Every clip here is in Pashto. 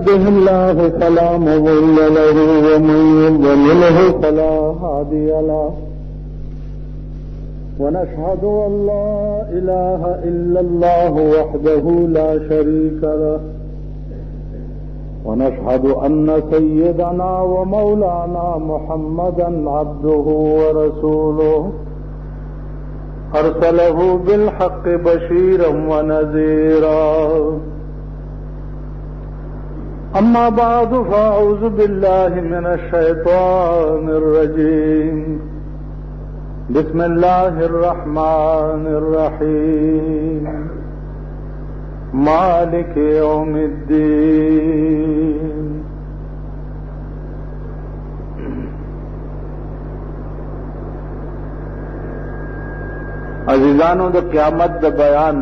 يهده الله فلا مضل له ومن يضلله فلا هادي له ونشهد أن لا إله إلا الله وحده لا شريك له ونشهد أن سيدنا ومولانا محمدا عبده ورسوله أرسله بالحق بشيرا ونذيرا أما بعد فأعوذ بالله من الشيطان الرجيم بسم الله الرحمن الرحيم مالك يوم الدين عزیزانو د قیامت د بیان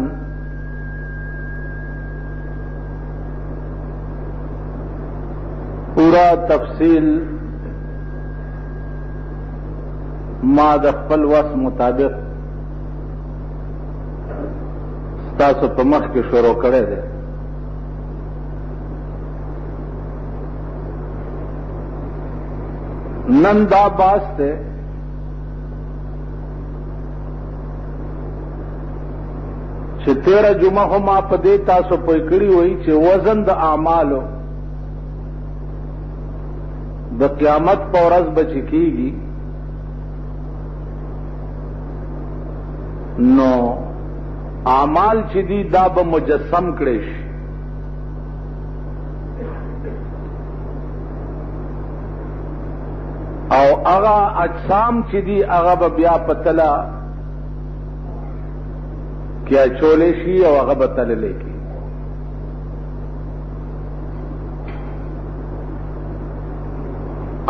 پورا تفصیل ما د خپل وس مطابق تاسو په مخ کې شروع کړی دی. نن دا باس دی چې 13 جمعه هم په دې تاسو پوه کړی وای چې وزن د اعمالو د قیامت په ورځ بچی کیږي، نو اعمال چې دي دا به مجسم کړي شي. او هغه اجسام چې دي هغه به بیا پتلا کیا چولې شي او هغه به تللې کی.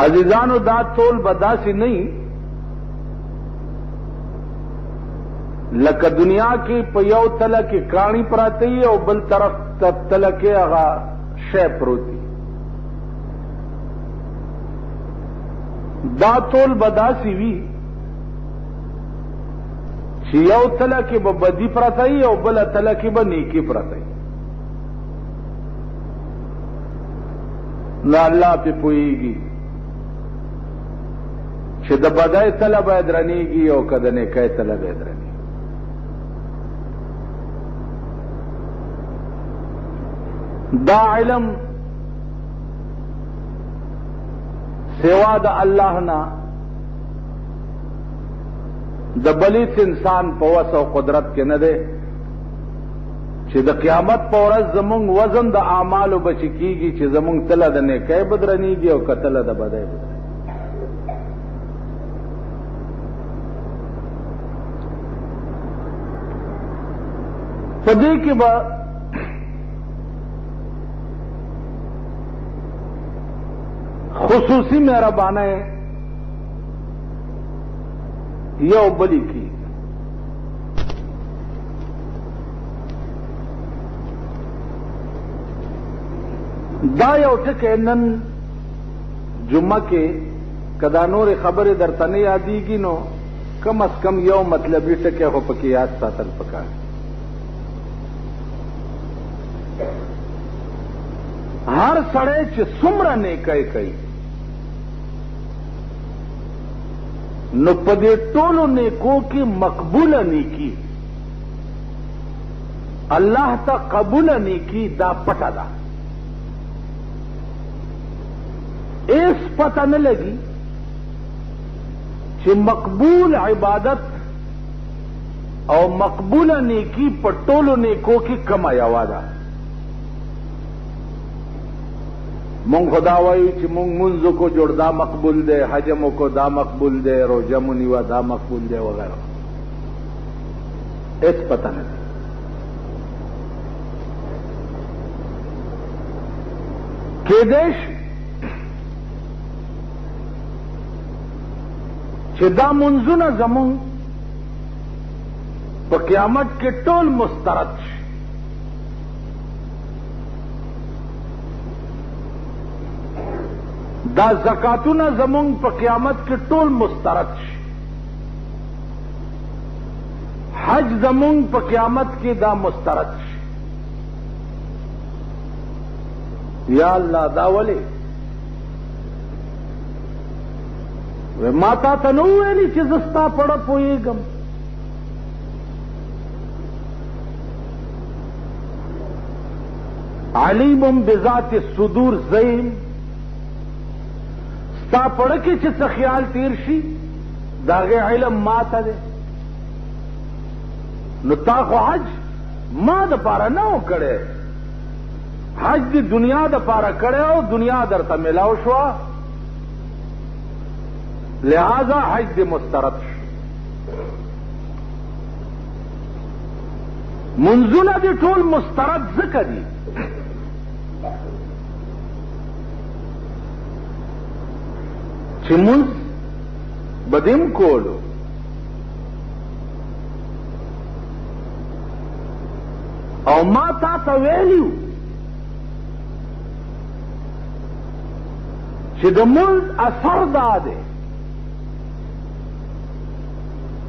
عزیزانو دا ټول بداسي نه لکه دنیا کې په یو تله کې کانی پراته او بل طرف تله کې هغه شی پروتي. دا ټول بداسي وی چې یو تله کې به بدی پراته او بل تله کې به نیکی پراته. نه الله په پويږي چې د بدای تله به درنیږي او کده نیکای تله به درنیږي. دا علم سوا د الله نه د بلیت انسان په وس او قدرت کې نه دی چې د قیامت په ورځ زمونږ وزن د اعمالو بچی کیږي چې زمونږ تله د نیکۍ بدرنیږي او کتله د بدۍ بدرنیږي. په دې کې به خصوصی مهربانه یو بلی کی. دا یو ټکی نن جمعه کې کدا نور خبره درته نه یادېږي نو کم از کم یو مطلبي ټکی خو پکې یاد ساتل پکار. هر سړی چې څومره نیکۍ کوي نو په دې ټولو نیکو کې مقبوله نیکی الله ته قبوله نیکی دا پټه ده. ایس پته نه لګي چې مقبول عبادت او مقبوله نیکی په ټولو نیکو کې کومه یوه ده. مونږ خدا وایو چې مونږ منځو کو جوړ دا مقبول دی، حجمو کو دا مقبول دی، روزه مو نیوه دا مقبول دی وغیرہ. هیڅ پته نه دی. کېدای شي چې دا منځونه زمونږ په قیامت کې ټول مسترد شي. دا زکاتونه زمونږ په قیامت کې ټول مسترد شي. حج زمونږ په قیامت کې دا مسترد شي. یا الله دا ولې ما تا ته نو ویلي چې زه ستا پړه پوهېږم. علیم بذات الصدور زیم ستا پړه کې چې څه خیال تیر شي د هغې علم ما ته دی. نو تا خو حج ما دپاره نه و کړی، حج د دنیا دپاره کړی او دنیا درته ملاو شوه، لہذا حج دې مسترد شو. منځونه دې ټول مسترد ځکه دي چې منځ به دې هم کولو، او ما تا ته ویلیو چې د منځ اثر دا دی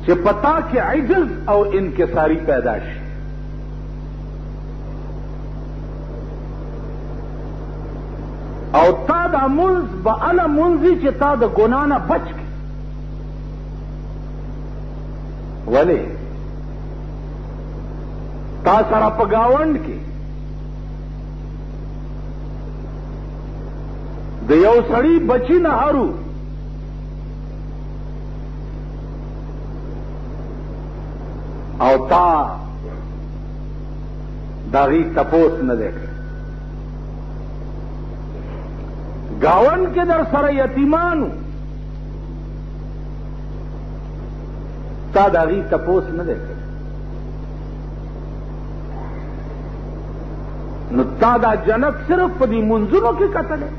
چې پتا کې عجز او انکساری پیدا شي. او تا دا منځ به اله منځي چې تا د ګناه نه بچ کړي. ولې تا سره په ګاونډ کې د یو سړي بچی نه هرو او تا داغي تپوس نه دی کړی. گاون کې در سره یتیمانو تا داغي تپوس نه دی کړی. نو تا دا جنت صرف په دې منځونو کې کتلې،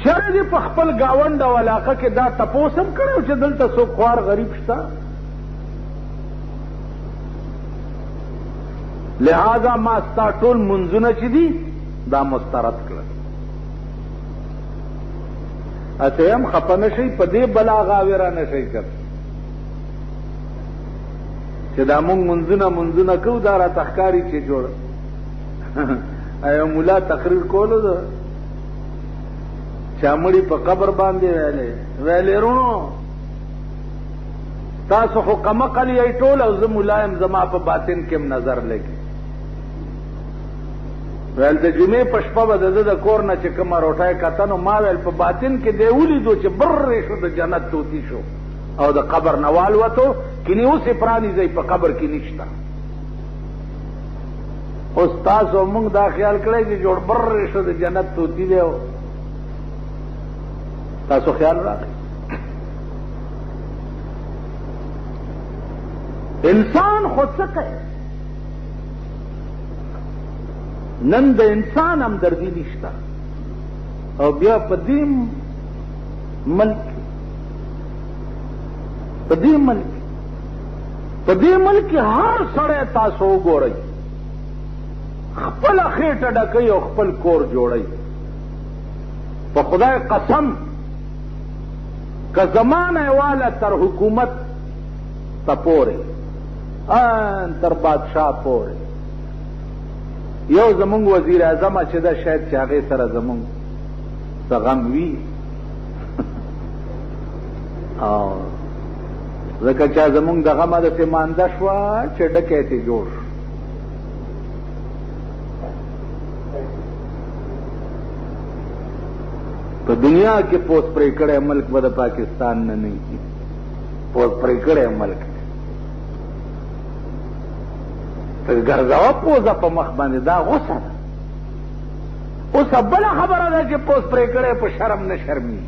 چېرې دې په خپل ګاونډ او علاقه کې دا تپوس هم کړی چې دلته څوک خوار غریب شته؟ لہذا ما ستا ټول منځونه چې دي دا مسترد کړل. اته هم خپه نه شئ، په دې بلا غاویره نه شئ کړ چې دا مونږ منځونه کوو، دا راته ښکاري چې جوړ ایو مولا تقریر کولو ده چامړي په قبر باندې ویلې رونو تاسو خو قمقل یې ټول او زه ملایم زما په باطن کې نظر لګي. ویل د جمعې په شپه به د کور نه چې کومه روټۍ کته نو ما ویل په باطن کې دی ولیدو چې برې شو د جنت توتی شو او د قبر نه والوتو، کینې اوس یې پرانیزئ په قبر کې نشته. اوس تاسو مونږ دا خیال کړی چې جوړ برې شو د جنت توتی دی، تاسو خیال راغی. انسان خود څه کوي؟ نن د انسان همدردي نشته، او بیا په دې ملک هر سړی تاسو وګورئ خپله خېټه ډکوي او خپل کور جوړوي. په خدای قسم که زمانه والا تر حکومت ته پورې تر بادشاہ پورې یو زمونږ وزیر اعظم چې دا شاید چې هغې سره زمونږ څه غم وي او ځکه چې زمونږ د غمه داسې مانده شوه چې ډکی ترې جوړ شو. په دنیا کې پوس پرې کړی ملک به د پاکستان نه نه وي، پوس پرې کړی ملک ګرځوه پوزه په مخ باندې، دا غوسه ده. اوس بله خبره ده چې پوس پرې کړی په شرم نه شرمي.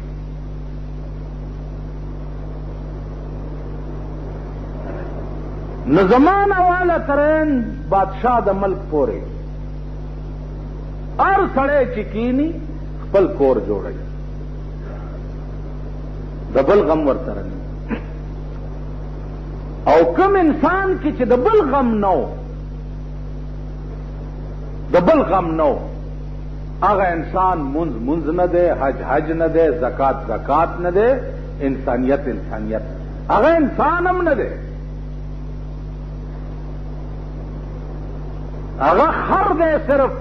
نو زمانه والا ترین بادشاہ د ملک پورې هر سړی چې کینی خپل کور جوړوي، د بل غم ورسره نه. او کوم انسان کې چې د بل غم نو هغه انسان منځ نه دی، حج نه دی، زکات نه دی، انسانیت هغه انسان هم نه دی، هغه خر دی صرف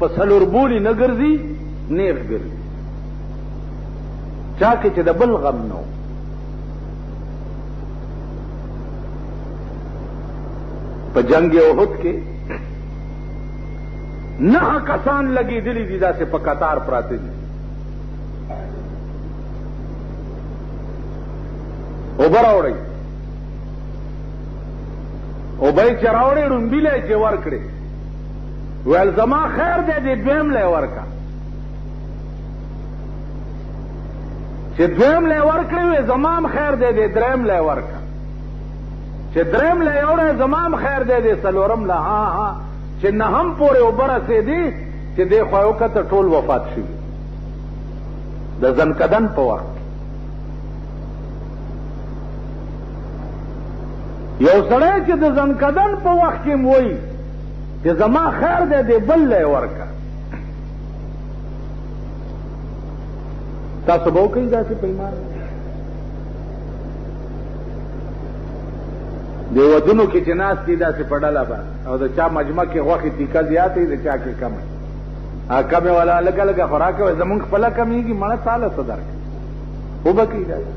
په څلور بولي نه ګرځي نیغ ګرځي چا کې چې د بل غم نو په جنگ احد کې 9 کسان لګېدلي دي داسې په قطار پراته دي اوبه راوړئ اوبه یې چې راوړې ړومبي له یې چې ورکړې ویل زما خیر دی دې دویم له یې ورکړه چې دویم له یې ورکړې وې زما هم خیر دی دې دریم له یې ورکړه چې دریم له یې وړی زما هم خیر دی دې څلورم له ها چې نهم پورې اوبه رسېدې چې دې خوا یې وکته ټول وفات شوي د زنکدن په وخت یو سړی چې د زنکدن په وخت کې وایي چې زما خیر دی دې بل له یې ورکړه تاسو به وکئ داسې په ایمان د ودونو کې چې ناست دي داسې په ډله به او د چا مجمع کې غوښې تیکه زیاته وي د چا کې کمه کمې والا لږه لږه خوراک وي زمونږ خپله کمېږي مړه ساله څه درکړي وبه کوي داسې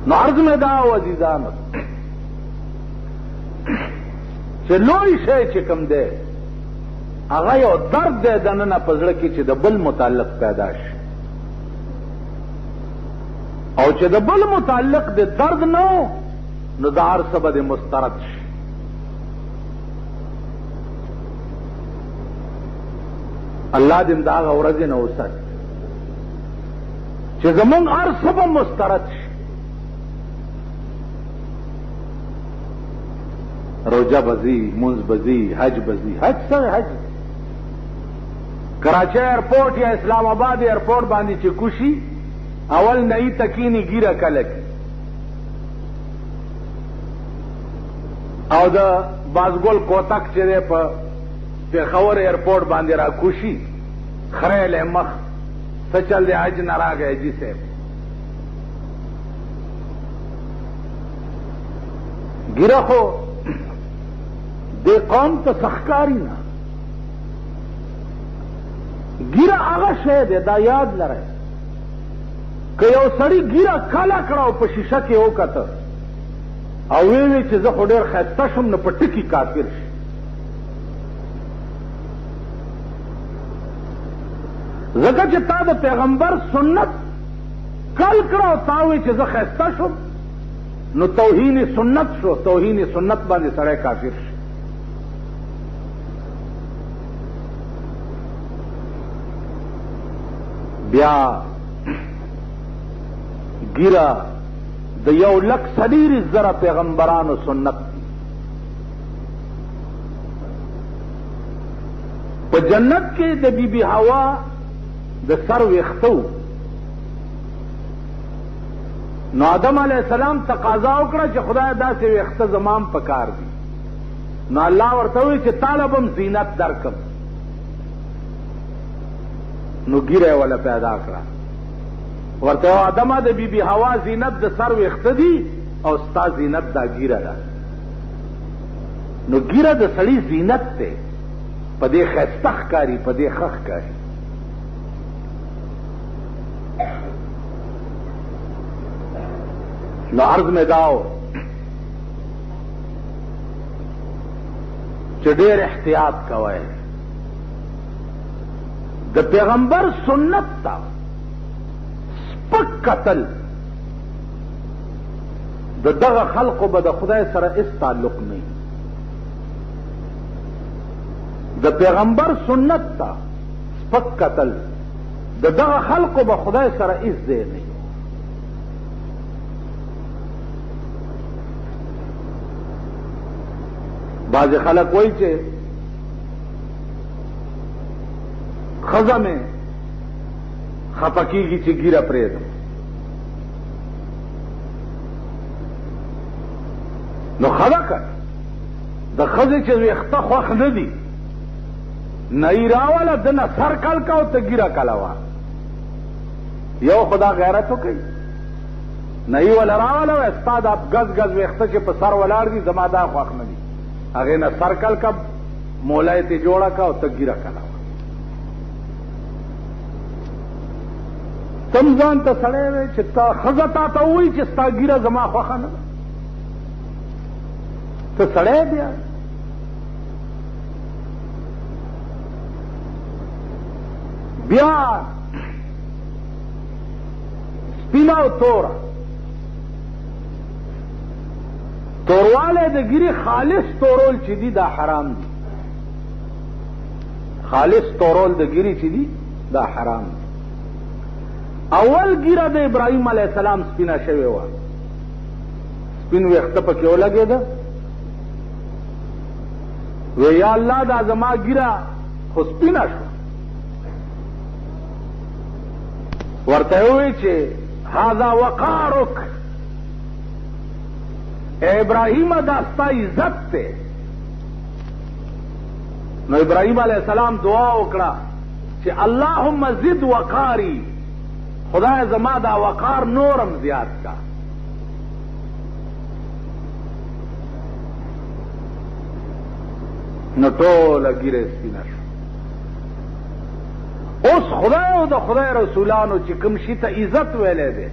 نو عرض مې دا و عزیزانو چې لوی شی چې کوم دی هغه یو درد دی دننه په زړه کې چې د بل متعلق پیدا شي او چې د بل متعلق د درد نو نو د هر څه به د مسترد شي الله دې د هغه ورځې نه وساتي چې زمونږ هر څه به مسترد شي روجه بزی منز بزی حج بزی حج سره حج کراچی ایرپورٹ یا اسلام آباد ایرپورٹ باندې چې کوشي اول نئی تکینی ګیره کله کی او د بازګل کوتک چې په پیښور ایرپورٹ باندې را کوشي خره له مخ څه چل دی حج نه راغی جی صاحب ګیره خو دې قوم ته سخکاری نه ګیره هغه شی دی دا یاد لرئ که یو سړی ګیره کاله کړه او په شیشه کې وکته او ویې چې زه خو ډېر ښایسته شم نو په ټکي کافر شي ځکه چې تا د پیغمبر سنت کل کړه او تا ویې چې زه ښایسته شم نو توهین سنت شو توهین سنت باندې سړی کافر شي بیا ګیره د 1,40,000 پیغمبرانو سنت دی په جنت کې د بی بی حوا د سر ویښته نو آدم علیہ السلام تقاضا وکړه چې خدای داسې ویښته زمام پکار دي نو الله ورته وی چې طالبم زینت درکم نو ګیره ولا پیدا کړه ورته آدمه د بی بی حوا زینت د سر ویښته دي او ستا زینت دا ګیره ده نو ګیره د سړي زینت دی په دې ښایسته ښکاري په دې ښه ښکاري نو عرض مې داو چې ډېر احتیاط کوئ د پیغمبر سنت تا سپک قتل د دغه خلقو به د خدای سره هیڅ تعلق نه د پیغمبر سنت تا سپک قتل د دغه خلقو به خدای سره هیڅ ځای نه بعض خلق وایي چې خزه میں خپکیږي چې ګیره پرېږدم نو خلقه د ښځې چې ویښته خوښ نه دي نه یې راوله دنه سر کل کا او ته ګیره کلوه یو خدا غیرت وکړي نه یې وله راوله وی ستا دا ګز ګز ویښته چې په سر ولاړ دي زما دا خوښ نه دي هغه نه سرکل کا مولای ته جوړه کا او تګیره کړه تم ځان ته سړی وې چې تا ښځه تا ته وایي چې ستا ګیره زما خوښه نه ده ته سړی بیا بیا سپینه او توره تورواله د ګیرې خالص تورول چې دي دا حرام دي خالص تورول د ګیرې چې دي دا حرام دي اول ګیره د ابراهیم علیه السلام سپینه شوې وه سپین ویښته پکې ولګېده وی یا الله دا زما ګیره خو سپینه شو ورته وی چې هذا وقارک ابراهیم دا ستا عزت ته نو ابراهیم علیه السلام دعا وکړه چې اللهم زد وقاری خدای زما دا وقار نورم زیات کا نو ټوله ګیره سپینه شو اوس خدای او د خدای رسولانو چې کوم شي ته عزت ویلی دی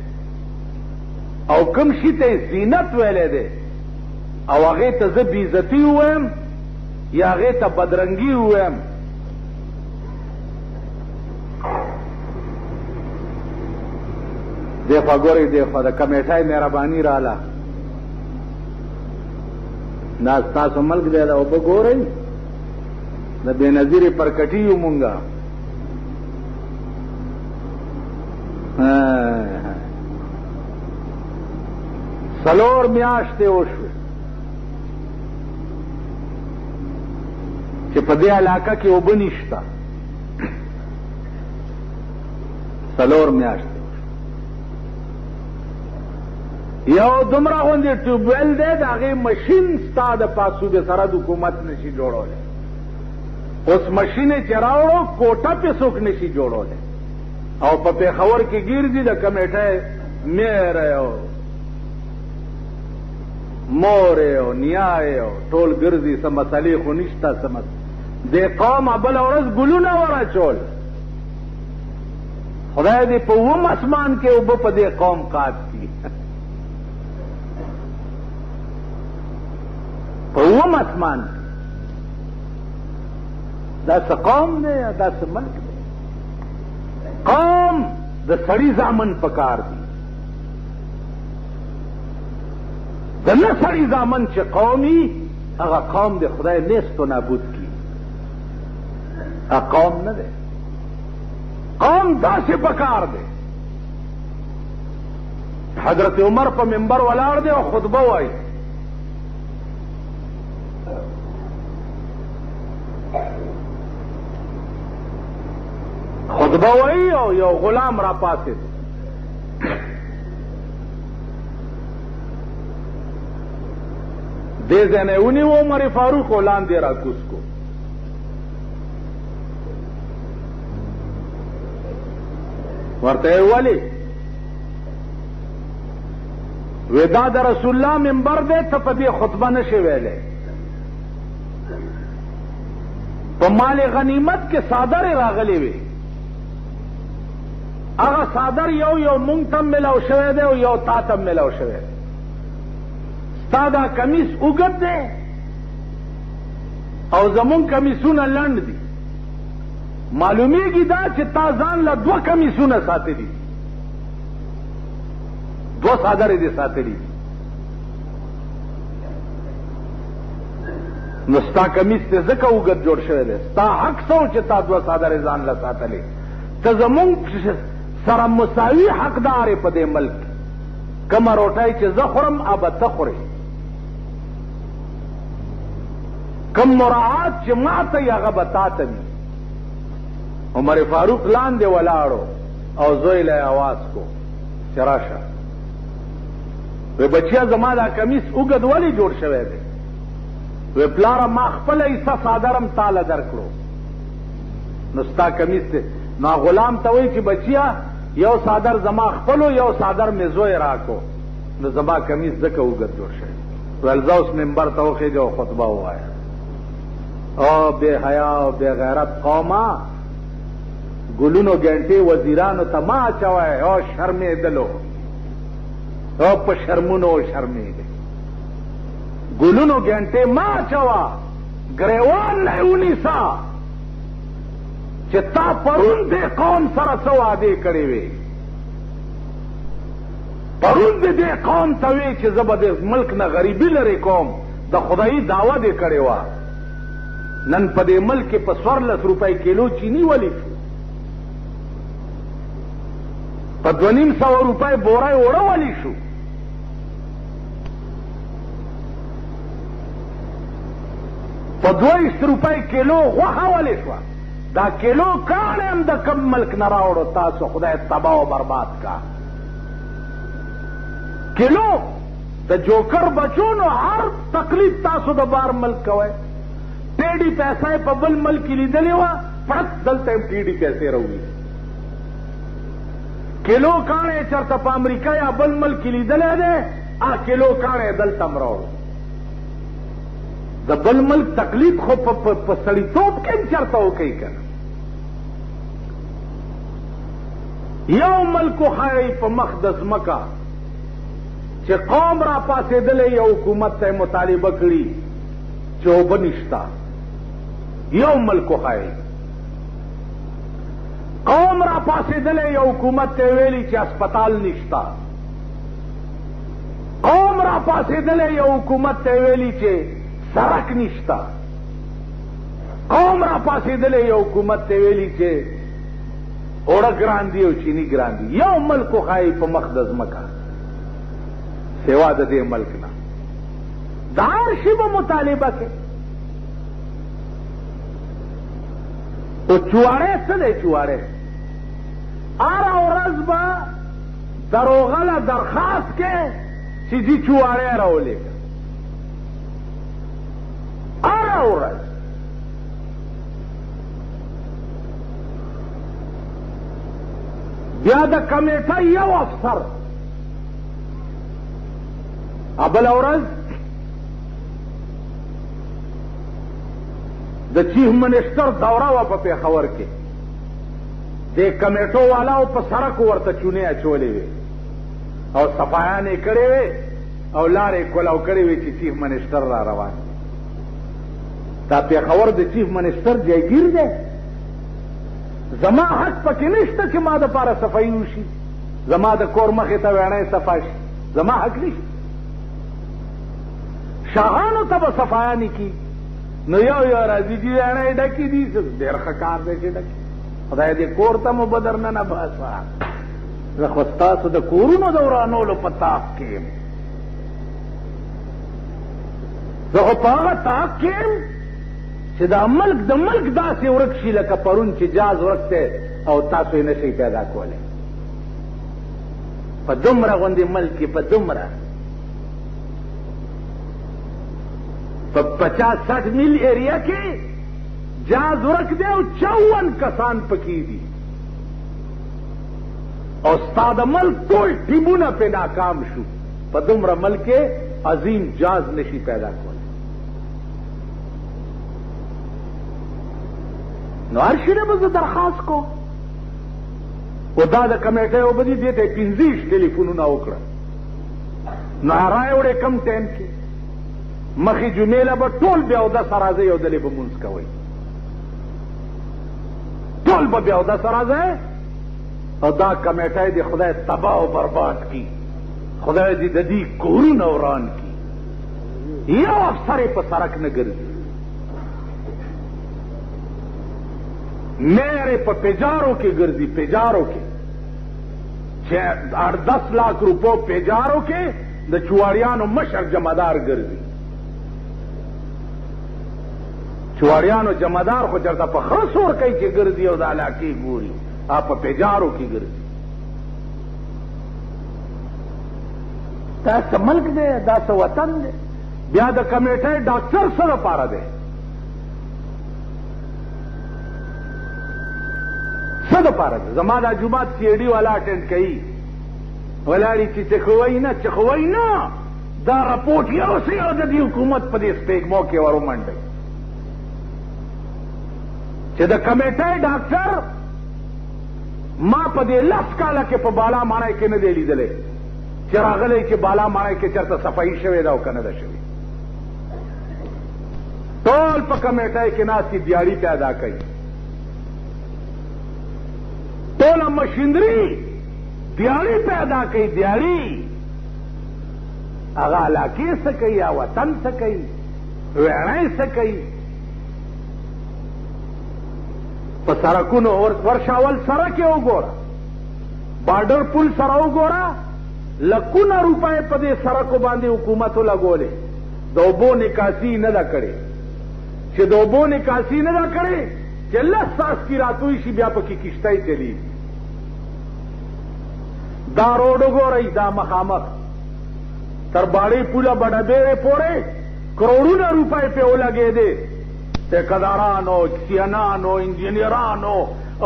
او کوم شي ته زینت ویلی دی او هغې ته زه بېعزتي ووایم یا هغې ته بدرنګي ووایم دیخوا ګورئ دیخوا د کمیټۍ مهرباني راله دا ستاسو ملک دی دا اوبه ګورئ د بېنظیرې پرکټي یو مونږه څلور میاشتې وشوې چې په دې علاقه کې اوبه نشته څلور میاشتې یو دومره غوندې ټیوبویل دی د هغې مشین ستا د پاسوبې سره د حکومت نشي جوړولی اوس مشین یې چې راوړو کوټه پې څوک نشي جوړولی او په پېښور کې ګرځي د کمیټۍ میر او مور او نیا او ټول ګرځي څه مسلې خو نشته څه دې قوم بله ورځ ګلونه وراچول خدای دې په اووم اسمان کې اوبه په دې قوم قات کړي په اووم اسمان دا څه قوم دی یا دا څه ملک دی قوم د سړي زامن پکار دي د نه سړي زامن چې قومي هغه قوم د خدای نیست و نابود کی هغه قوم نه دی قوم داسې پکار دی حضرت عمر په منبر ولاړ دی او خطبه وایي خطبه وایي او یو غلام را پاسېد دې ځای نه یې ونیو عمر فاروق او لاندې را کوز کو ورته یې ولې وی دا د رسول الله منبر دی ته په دې خطبه نشې ویلی په مال غنیمت کې څادرې راغلې وې هغه څادر یو یو مونږ ته ملاو شوی دی او یو تا ته ملاو شوی دی ستا دا کمیس اوږد دی او زمونږ کمیسونه لنډ دي معلومیږي دا چې تا ځان له دوه کمیسونه ساتلي دوه څادرې دې ساتلي نو ستا کمیس ته ځکه اوږد جوړ شوی دی ستا حق څه و چې تا دوه څادرې ځان له ساتلې ته زمونږ سره مساوي حقدار په دې ملک کومه روټۍ چې زه خورم ابه ته خورې کم مراعات چې ما ته یې هغه به تا ته وي عمر فاروق لاندې ولاړو او زوی له یې اواز کو چې راشه وی بچیا زما دا کمیس اوږد ولې جوړ شوی دی وی پلاره ما خپله حصه څادرم تاله درکړو نو ستا کمیس دی نو غلام ته وایي چې بچیا یو څادر زما خپلو یو څادر مې زوی راکو نو زما کمیس ځکه اوږد جوړ شوی ویل زه اوس منبر ته وخېږه او خطبه ووایه او بے حیا او بے غیرت قوما ګلونو ګنټې وزیرانو ته ما اچوئ او شرمېدلو او په شرمونو شرمېږي ګلونو ګنټې ما اچوه ګریوان نه ونیسه چې تا پرون دې قوم سره څه وعدې کړې وې پرون دې قوم ته وې چې زه به د ملک نه غریبي لرې کوم د خدایي دعوه دې کړې وه نن په دې ملک کې په 14 روپۍ کیلو چینی ولی شو په 250 روپۍ بورای اوړه ولی شو په 200 روپۍ کیلو غوښه ولی شوه دا کیلو کاڼ هم د کم ملک نه راوړو تاسو خدای تباه او برباد کا کیلو د جوکر بچونو هر تکلیف تاسو د بار ملک کوئ ټیډي پیسې په بل ملک لیدلې وه پړک دلته هم ټیډي پیسې راوړي کیلو کاڼې چرته په امریکا یا بل ملک لیدلی دی کیلو کاڼې دلته هم راوړو د بل ملک تکلیف خو په سړیتوب کې هم چرته وکئ که نه یو ملک وښایئ په مخ د ځمکه چې قوم را پاسېدلی یو حکومت ته مطالبه کړي چې اوبه نشته یو ملک وښایئ قوم را پاسېدلی یو حکومت ته ویلي چې اسپتال نشته قوم را پاسېدلی یو حکومت ته ویلي چې سړک نشته قوم را پاسېدلی یو حکومت ته ویلي چې اوړه ګران دي او چینی ګران دي یو ملک وښایي په مخ د ځمکه سوا د دې ملک نه د هر شي به مطالبه کې او چواره څه دی چواره هره ورځ به دروغله درخواست کې چې دي چواره راولېږه هره ورځ بیا د کمیټه یو افسر بله ورځ د چیف منسټر دوره وه په پېښور کې د کمیټو والاو په سړک ورته چونې اچولې وې او صفایانې کړې وې او لارې کولاو کړې وې چې چیف منسټر را روان دا پېښور د چیف منسټر جایګیر دی زما حق پکې نشته چې ما دپاره صفایي وشي زما د کور مخې ته ویڼی صفا شي زما حق نشته شاهانو ته به صفایانې کي نو یو راځي چې ویڼی ډکې دي ډېر ښه کار دی چې ډکې خدای دې کور ته مو به در نه باسه زه خو ستاسو د کورونو د ورانولو په تاق کې یم زه خو په هغه تاق کې یم چې دا ملک د ملک داسې ورک شي لکه پرون چې جاز ورک دی او تاسو یې نشئ پیدا کولی په دومره غوندې ملک کې په دومره په 50-60 میل ایریا کې جاز ورک دی او 54 کسان پکې دي او ستا د ملک ټول ټیمونه پې ناکام شو په دومره ملک کې عظیم جاز نشي پیدا کولی نو هر شي نه به زه درخواست کوم او دا د کمیټۍ اوبه دي دې ته یې 15 ټلیفونونه وکړه نو رای وړې کم ټایم کې مخې جمعې له به ټول بیا اودس راځئ یو ځلې به مونځ کوئ ټول به بیا اودس راځئ او دا کمیټۍ دې خدای تباه او برباد کی خدای دې د دې کورونه وران کی یو افسر یې په سړک نه ګرځي میرے په پیجارو کې ګرځي پیجارو کې چې 8-10 लाख روپو پیجارو کې د چواړیانو مشر جمعدار ګرځي چواړیانو جمعدار خو چرته په خره سور کوي چې ګرځي او د علاقې ګوري په پیجارو کې ګرځي دا څه ملک دی دا څه وطن دی بیا د کمیټۍ ډاکټر څه دپاره دی څه دپاره دی زما دا جومات سی ای ډي والا اټینډ کوي ولاړې چې چخوئ نه چخوئ نه دا رپورټ یوسئ او د دې حکومت په دې سپېږمو کې ور ومنډئ چې د کمیټې ډاکټر ما په دې 10 کاله کې په بالا ماڼۍ کې نه دی لیدلی چې راغلی چې بالا ماڼۍ کې چېرته صفایي شوې ده او که نه ده شوې. ټول په کمیټۍ کې ناستې دیاړي پیدا کوي، ټوله مشینري دیاړي پیدا کوي. دیاړي هغه علاقې څه کوي یا وطن څه کوي، ویړی څه کوي. په سړکونو ورشاول سړک یې وګوره، بارډر پل سره وګوره، لکونه روپۍ په دې سړکو باندې حکومت ولګولې. د اوبو نکاسي نه ده کړې، چې د اوبو نکاسي نه ده کړې چې 10 څاڅکي راتوی شي بیا پکې کشتۍ چلیږي. دا روډ وګورئ، دا مخامخ تر باړې پوله بډبېرې پورې کروڑونه روپۍ پې ولګېدې. ټیکدارانو، سیانانو، انجینیرانو،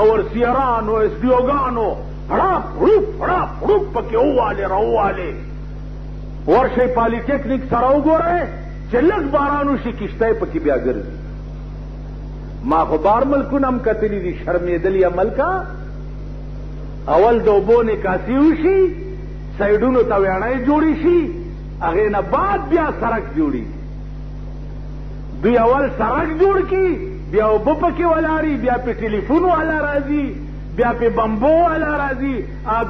اورسیرانو، ایس ډي اوګانو هړاپ هړوپ پکې ووالې راووالې. ورشئ پالیټیکنیک سره وګورئ چې لږ باران وشي کشتۍ پکې بیا ګرځي. ما خو بار ملکونه هم کتلي دي، شرمېدلي ملکه. اول د اوبو نکاسي وشي، سایډونو ته ویاڼۍ جوړې شي، هغې نه بعد بیا سړک جوړېږي. دوی اول سړک جوړ کړي، بیا اوبه پکې ولاړي، بیا پې ټلیفون والا راځي، بیا پې بمبو والا راځي،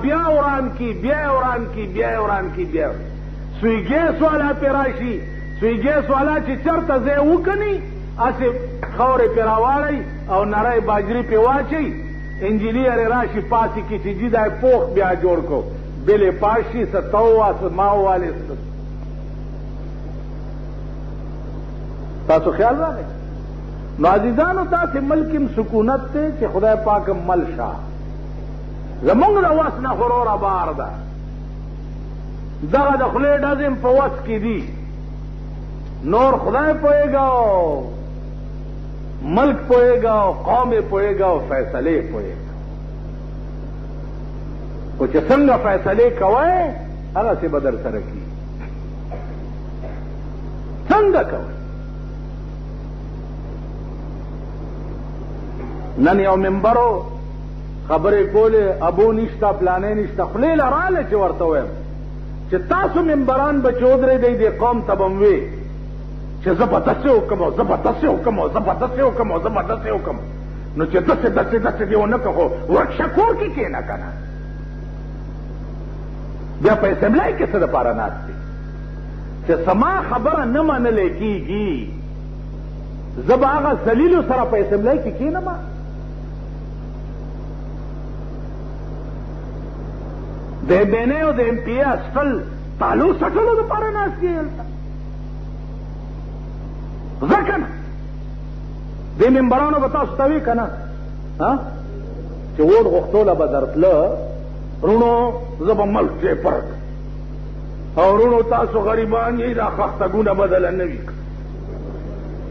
بیا وران کی، بیا وران کی، بیا وران کی، بیا سوی ګیس والا پې راشي. سوی ګیس والا چې چېرته ځای وکني هسې خاورې پې راواړئ او نری باجري پې واچئ، انجینیر راشي پاسې کې چې جي دا پوخ بیا جوړ کو، بلې پاشي څه تو وا څه ما والې. تاسو خیال راغی؟ نو عزیزانو تاسې ملک م سکونت دی چې خدای پاک مل شاه زمونږ د وس نه خروره بار ده. دغه د خولې ډزې په وس کې دي، نور خدای پوهېږه او ملک پوهېږه او قوم یې پوهېږه او فیصلې یې پوهېږه. خو چې څنګه فیصلې کوئ هغسې به در سره کېږي. څنګه کوئ؟ نن یو ممبرو خبرې کولې، ابو نشته، پلانې نشته، خولې له راله چې ورته ویم چې تاسو ممبران به چې ودرېدئ دې قوم ته به م وې چې زه به داسې وکړم او زه به داسې وکړم او زه به داسې وکړم او زه به داسې وکړم. نو چې داسې دې ونه کړه خو ورکشه کور کې کښېنه که نه، بیا په اسمبلی کې څه دپاره ناست دی چې زما خبره نه منلی کېږي، زه به هغه ذلیلو سره په اسمبلی کې کښېنم. د بینې او د ایم پی اے اسفل تالو سټلو دپاره ناست دی هلته. ځکه نه دې ممبرانو به تاسو ته وي که نه چې ووټ غوښتوله به درتله، رونو زه به ملک چیپر او رونو تاسو غریبان یې دا خښتګونه بدله نه وي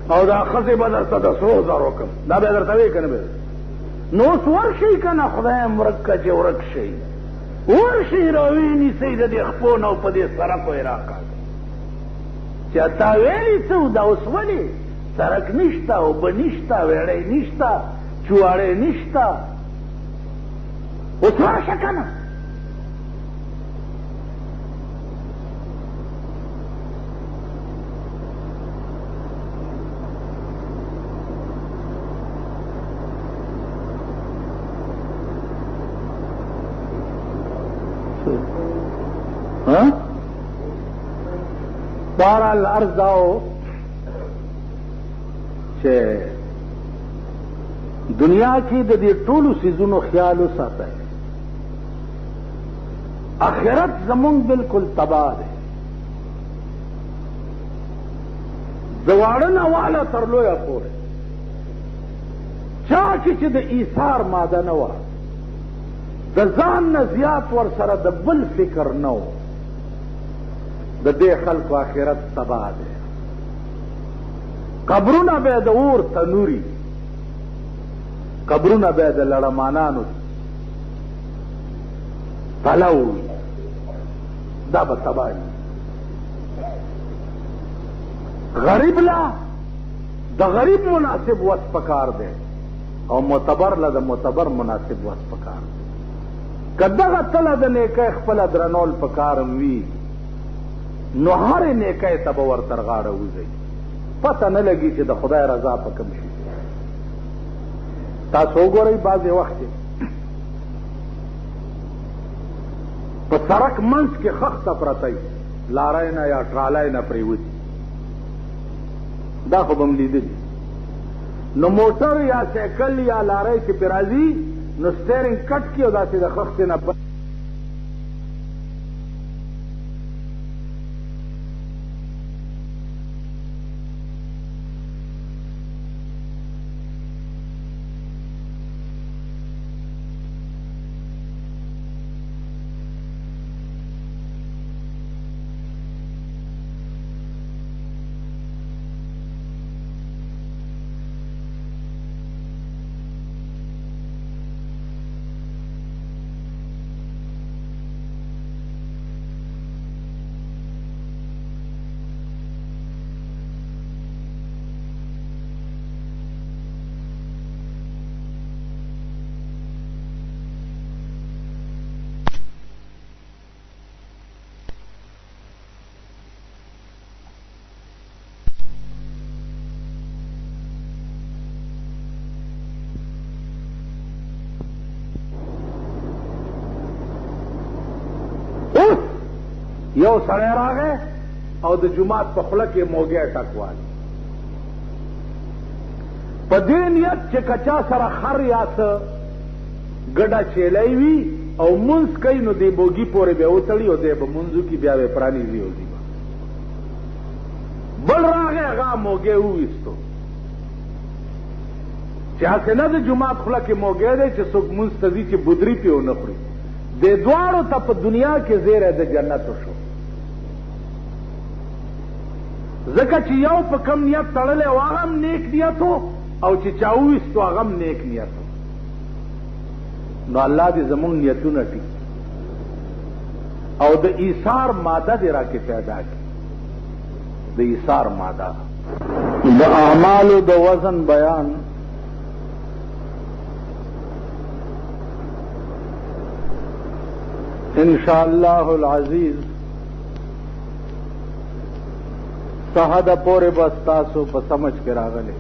او دا ښځې به درته د 100,000 وکړم. دا به درته وی که نه به؟ نو اوس ورشئ که نه، خدای م ورک که چې ورک شئ، ورشئ راوینیسئ د دې خپو نه او په دې سړکو یې راکاږئ چې تا ویلي څه دا اوس ولې سړک نشته، اوبه نشته، ویړی نشته، چواړی نشته. اوس راشه که نه. بہرحال عرض داو چې دنیا کې د دې ټولو څیزونو خیال وساتئ. آخرت زمونږ بالکل تباه دی، د واړه نه واله تر لویه پورې چا چې د ایثار ماده نه وه، د ځان نه زیات ورسره د بل فکر نه و، د دې خلکو آخرت تباه دی. قبرونه به د اور تنوري، قبرونه به د لړمانانو پلو، دا به تباه وي. غریب لا د غریب مناسب وس پکار دی، او معتبر له د معتبر مناسب وس پکار کدغه تله د نیکۍ خپله درنول پکارم وي نو هرې نیکۍ ته به ورتر غاړه وځئ پته نه لګي چې د خدای رضا په کوم شي تاسو وګورئ بعضې وخت کې په سړک منځ کې خښته پرته لاری نه یا ټرالۍ نه پرېوځي دا خو به م لیدلي نو موټر یا سایکل یا لاری چې پرې راځي نو سټیرنګ کټ کړي او داسې د خښتې نه یو سړی راغی او د جومات په خوله کې موږی ټکوالی په دې نیت چې که چا سره خر یا څه ګډه چیلی وي او مونځ کوي نو دې موږي پورې به وتړي او دی به مونځو کې بیا به پرانیزي او ځي بل راغی هغه موږی وویستو چې هسې نه د جومات خوله کې موږی دی چې څوک مونځ ته ځي چې بودري پې ونه خوري دې دواړو ته په دنیا کې زیری د جنتو شو ځکه چې یو په کم نیت تړلی و هغه هم نیک نیت و او چې چا وویستو هغه هم نیک نیت و نو الله دې زمونږ نیتونه ټیک او د ایثار ماده دې راکې پیدا کړي د ایثار ماده د اعمالو د وزن بیان انشاءاللہ العزیز سحد پورے بس تاسو په سمجھ کے راغلے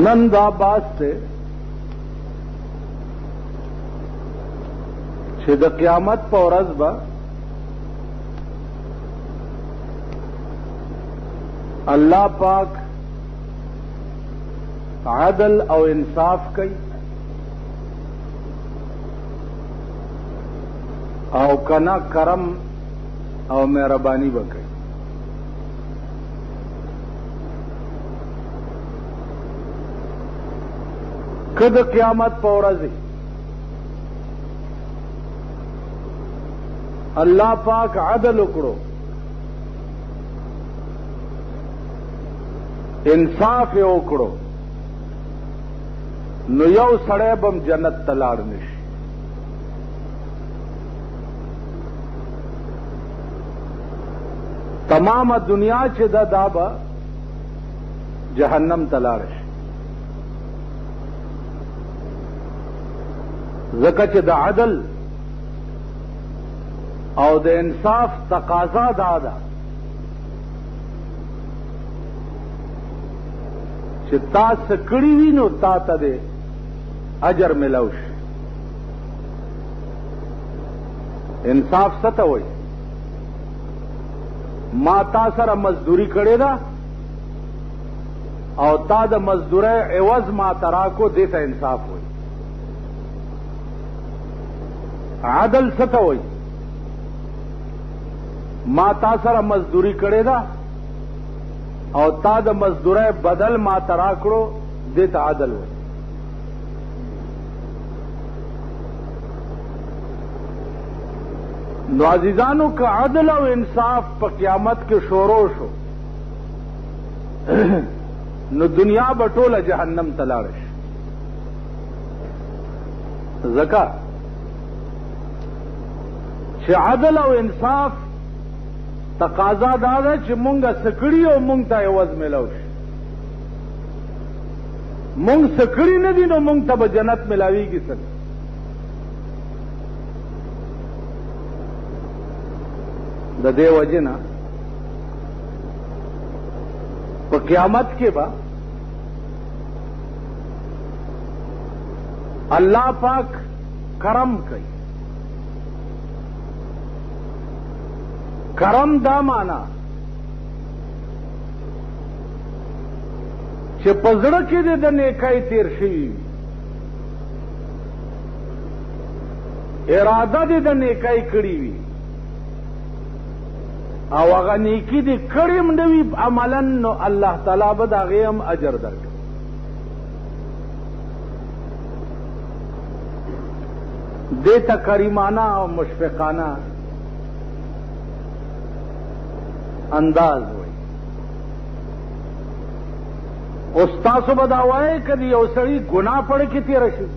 نن دا باز سے چې د قیامت په ورځ به اللہ پاک عدل او انصاف کوي او کنا کرم او مهربانی وکړي کله قیامت په ورځ اللہ پاک عدل وکړو انصاف یې وکړو نو یو سړی بم جنت ته لاړ نشي تمامه دنیا چې دا به جهنم ته لاړ شي ځکه چې د عدل او د انصاف تقاضا دا ده چې تا څه کړي وي نو تا ته د اجر ملو شي انصاف څه ته وایي ما تا سره مزدوري کړې ده او تا د مزدورۍ عوض ما ته راکو دې ته انصاف وایي عدل څه ته وایي ما تا سره مزدوري کړې ده او تا د مزدورۍ بدل ما ته راکړو دې ته عدل وایي نو عزیزانو که عدل او انصاف په قیامت کې شروع شو نو دنیا به ټوله جهنم ته لاړه شي ځکه چې عدل او انصاف تقاضا دا ده چې مونږه سکړي او مونږ ته عوض ملو شي. مونږ سکړي نه دي نو مونږ ته به جنت ملاویږي څنګه؟ د دې وجې نه په قیامت کې به الله پاک کرم کوي. کرم دا معنا چې په زړه کې دې د نیکۍ تیر شوي، اراده دې د نیکۍ کړې وي او هغه نیکي دې کړې هم نه وي عملا، نو الله تعالی به د هغې هم اجر درکړي. دې ته کریمانه او مشفقانه انداز وي. اوس تاسو به دا وایئ که د یو سړي ګناه پړه کې تېره شي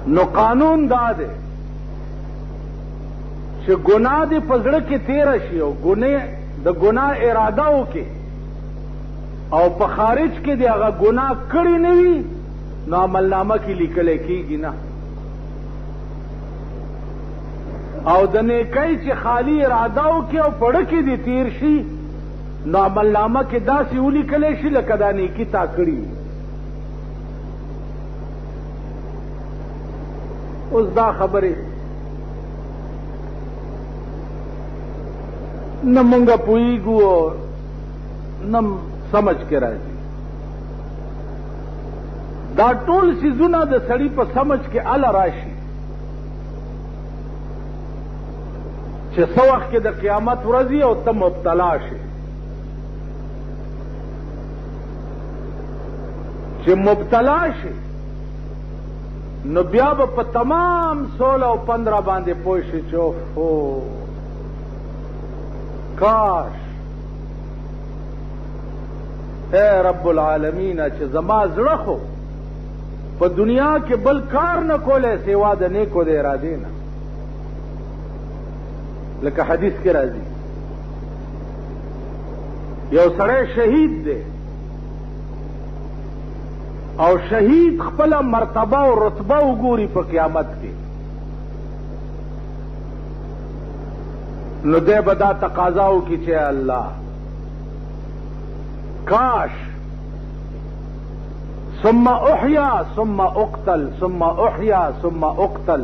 نو قانون دا دی چې ګناه دې په زړه کې تېره شي او د ګناه اراده وکړي او په خارج کې دې هغه ګناه کړې نه وي نو عملنامه کې لیکلی کېږي نه. او د نیکۍ چې خالی اراده وکړي او پړه کې دې تیر شي نو عملنامه کې داسې ولیکلی شي لکه دا نیکي تا کړي وي. اوس دا خبرې نه مونږه پوهېږو او نه سمجھ کې راځي. دا ټول څیزونه د سړي په سمجھ کې اله راشي چې څه وخت کې د قیامت ورځي او ته مبتلا شي. چې مبتلا شي نو بیا به په تمام 16 او 15 باندې پوه شي چې اوفو کاش اے رب العالمین چې زما زړه خو په دنیا کې بل کار نه کولی سوا د نیکو د ارادې نه. لکه حدیث کې راځي یو سړی شهید دی او شهید خپل مرتبه او رتبه وګوري په قیامت کې نو دی به دا تقاضا وکړي چې الله کاش ثم احیا ثم اقتل ثم احیا ثم اقتل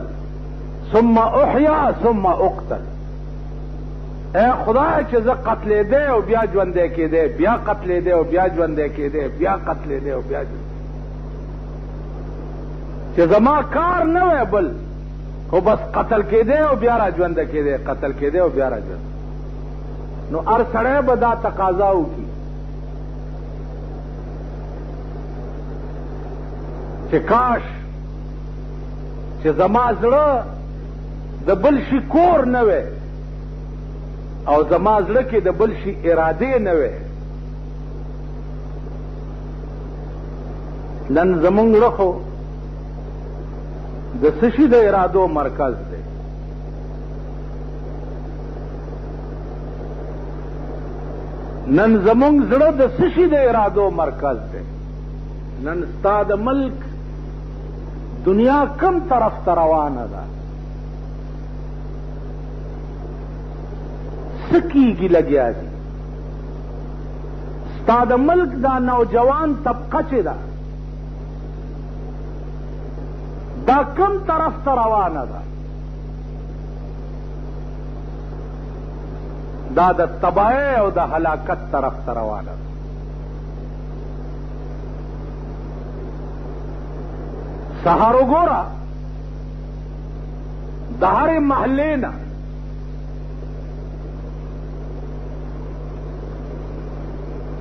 ثم احیا ثم اقتل. اے خدای چې زه قتلېدی او بیا ژوندی کېدی، بیا قتلېدی او بیا ژوندی کېدی، بیا قتلېدی او بیا چې زما کار نه وی بل خو بس قتل کېدی او بیا را ژوندی کېدی، قتل کېدی او بیا را ژوندی. نو هر سړی به دا تقاضا وکړي چې کاش چې زما زړه د بل شي کور نه وی او زما زړه کې د بل شي ارادې نه وی. نن زمونږ زړه خو د څه شي د ارادو مرکز دی. نن زمونږ زړه د څه شي د ارادو مرکز دی. نن ستا د ملک دنیا کم طرف ته روانه ده، څه کېږي لګیا دي. ستا د ملک دا نوجوان طبقه چې ده دا کم طرف ته روانه ده، دا د تباہی او د هلاکت طرف ته روانه ده. سهار وګوره د هرې محلې نه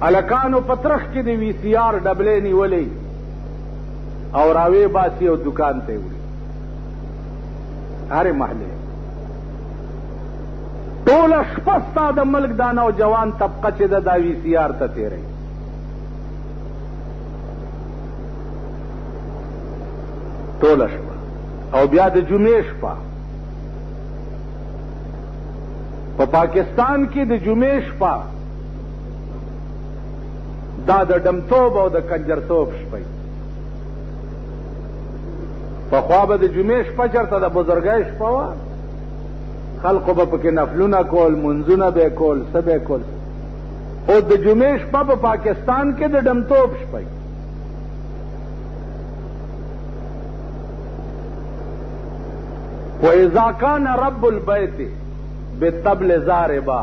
هلکانو په ترخ کې د وي سی آر ډبلې نیولې او راوې باسي او دکان ته وړي. هرې محلې ټوله شپه ستا د ملک دا نوجوان طبقه چې ده دا وي سی آر ته تېروي. ټوله شپه او بیا د جمعې شپه په پاکستان کې د جمعې شپه دا د ډمتوب او د کنجرتوب شپه پخوا به د جمعې شپه چېرته د بزرګۍ شپه وه خلقو به پکې نفلونه کول منځونه به یې کول څه به یې کول او د جمعې شپه په پاکستان کې د ډمتوب شپه وَإِذَا كَانَ رَبُّ الْبَيْتِ بِالطَّبْلِ ضَارِبًا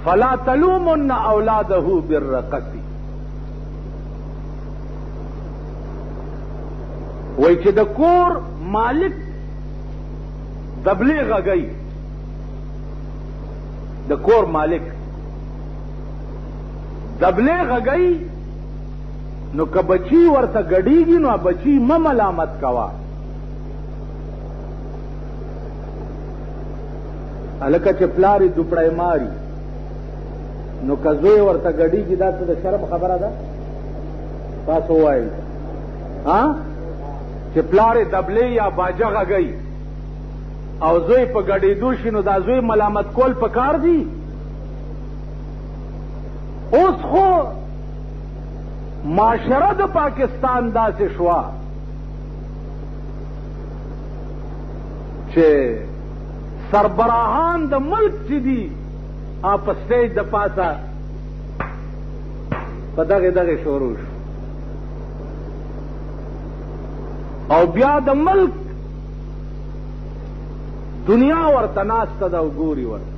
فَلَا تَلُومُنَّ أَوْلَادَهُ بِالرَّقَةِ وای چې د کور مالک دبلې غږی د کور مالک دبلې غږی نو که بچی ورته ګډیږي نو بچی مه ملامت کوه هلکه چې پلار یې دوپړی ماري نو که زوی ورته ګډیږي دا څه د شرم خبره ده تاسو ووایئ چې پلار یې دبلې یا باجه غږی او زوی په ګډېدو شي نو دا زوی ملامت کول پکار دي اوس خو معاشره د پاکستان داسې شوه چې سربراهان د ملک چې دي په سټیج د پاسه په دغې شروع شو او بیا د ملک دنیا ورته ناسته ده او ګوري ورته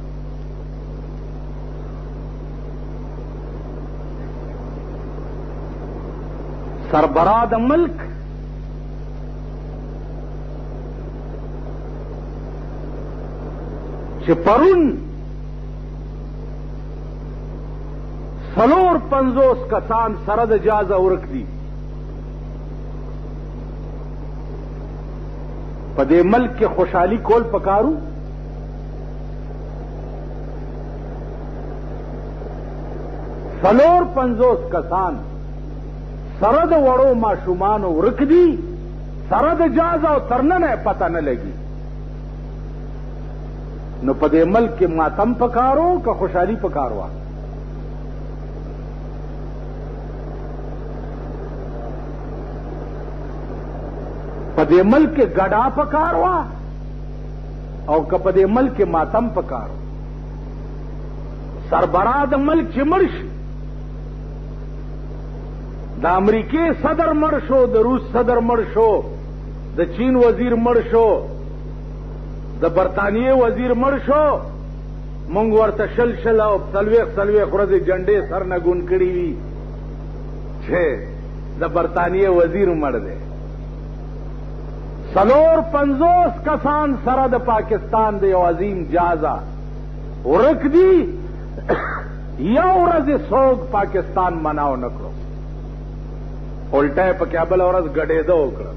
سربراه د ملک چې پرون 450 کسان سره د جازه ورک دي په دې ملک کې خوشحالي کول پکارو 450 کسان سره د وړو ماشومانو ورک دي سره د جازه او ترننه پته نه لګي نو په دې ملک کې ماتم پکارو که خوشحالي پکارو په دې ملک کې ګډا پکارو او که په دې ملک کې ماتم پکارو سربراه د ملک چې مړ شي د امریکې صدر مړ شو د روس صدر مړ شو د چین وزیر مړ شو د برطانیې وزیر مړ شو مونږ ورته شل او څلوېښت ورځې جنډې سر نه ګون کړي وي چې د برطانیې وزیر مړ دی 450 کسان سره د پاکستان د یو عظیم جازه ورک دي یو ورځ څوک پاکستان مناو نه کړو الټه په کابل ورځ ګډېده وکړه